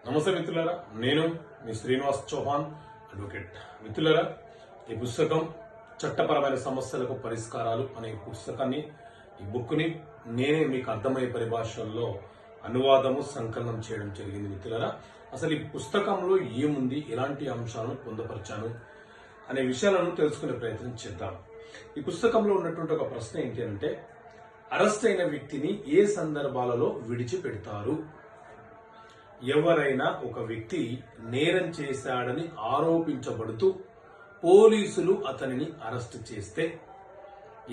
నమస్తే మిత్రులారా, నేను మీ శ్రీనివాస్ చౌహాన్ అడ్వకేట్. మిత్రులారా, ఈ పుస్తకం చట్టపరమైన సమస్యలకు పరిష్కారాలు అనే పుస్తకాన్ని, ఈ బుక్ని నేనే మీకు అర్థమయ్యే పరిభాషల్లో అనువాదము సంకలనం చేయడం జరిగింది. మిత్రులారా, అసలు ఈ పుస్తకంలో ఏముంది, ఎలాంటి అంశాలను పొందుపరిచాను అనే విషయాలను తెలుసుకునే ప్రయత్నం చేద్దాం. ఈ పుస్తకంలో ఉన్నటువంటి ఒక ప్రశ్న ఏంటి అంటే, అరెస్ట్ అయిన వ్యక్తిని ఏ సందర్భాలలో విడిచిపెడతారు? ఎవరైనా ఒక వ్యక్తి నేరం చేశాడని ఆరోపించబడుతూ పోలీసులు అతనిని అరెస్ట్ చేస్తే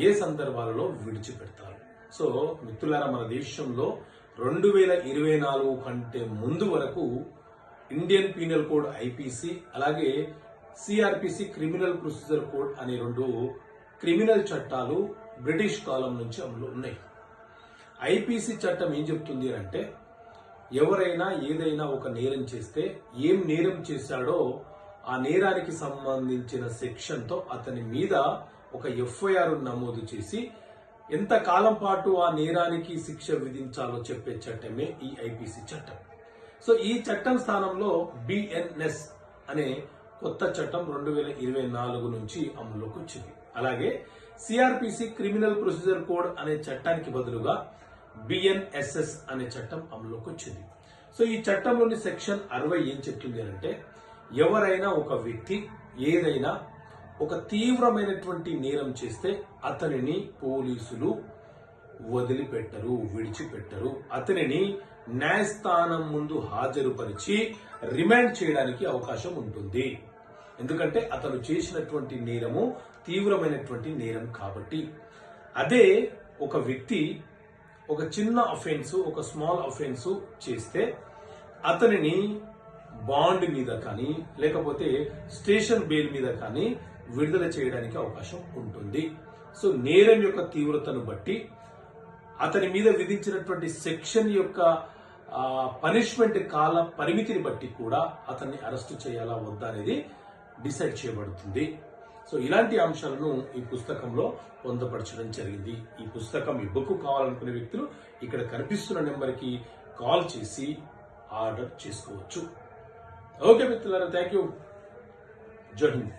ఏ సందర్భాలలో విడిచిపెడతారు? సో మిత్రులారా, మన దేశంలో 2024 కంటే ముందు వరకు ఇండియన్ పీనల్ కోడ్ ఐపీసీ, అలాగే సిఆర్పిసి క్రిమినల్ ప్రొసీజర్ కోడ్ అనే రెండు క్రిమినల్ చట్టాలు బ్రిటిష్ కాలం నుంచి అమలు ఉన్నాయి. ఐపీసీ చట్టం ఏం చెప్తుంది అంటే, ఎవరైనా ఏదైనా ఒక నేరం చేస్తే ఏం నేరం చేశాడో ఆ నేరానికి సంబంధించిన సెక్షన్తో అతని మీద ఒక ఎఫ్ఐఆర్ నమోదు చేసి ఎంత కాలం పాటు ఆ నేరానికి శిక్ష విధించాలో చెప్పే చట్టమే ఈ ఐపీసీ చట్టం. సో ఈ చట్టం స్థానంలో బిఎన్ఎస్ అనే కొత్త చట్టం 2024 నుంచి అమలులోకి వచ్చింది. అలాగే సిఆర్పిసి క్రిమినల్ ప్రొసీజర్ కోడ్ అనే చట్టానికి బదులుగా బిఎన్ఎస్ఎస్ అనే చట్టం అమలులోకి వచ్చింది. సో ఈ చట్టంలోని సెక్షన్ 60 ఏం చెప్తుంది అంటే, ఎవరైనా ఒక వ్యక్తి ఏదైనా ఒక తీవ్రమైనటువంటి నేరం చేస్తే అతనిని పోలీసులు వదిలిపెట్టరు, విడిచిపెట్టరు. అతనిని న్యాయస్థానం ముందు హాజరుపరిచి రిమాండ్ చేయడానికి అవకాశం ఉంటుంది. ఎందుకంటే అతను చేసినటువంటి నేరము తీవ్రమైనటువంటి నేరం కాబట్టి. అదే ఒక వ్యక్తి ఒక చిన్న అఫెన్స్, ఒక స్మాల్ అఫెన్స్ చేస్తే అతనిని బాండ్ మీద కానీ లేకపోతే స్టేషన్ బెయిల్ మీద కానీ విడుదల చేయడానికి అవకాశం ఉంటుంది. సో నేరం యొక్క తీవ్రతను బట్టి, అతని మీద విధించినటువంటి సెక్షన్ యొక్క పనిష్మెంట్ కాల పరిమితిని బట్టి కూడా అతన్ని అరెస్ట్ చేయాలా వద్దా అనేది డిసైడ్ చేయబడుతుంది. సో ఇలాంటి అంశాలను ఈ పుస్తకంలో పొందుపరచడం జరిగింది. ఈ పుస్తకం, ఈ బుక్ కావాలనుకునే వ్యక్తులు ఇక్కడ కనిపిస్తున్న నెంబర్కి కాల్ చేసి ఆర్డర్ చేసుకోవచ్చు. ఓకే మిత్రులారా, థ్యాంక్ యూ. జై హింద్.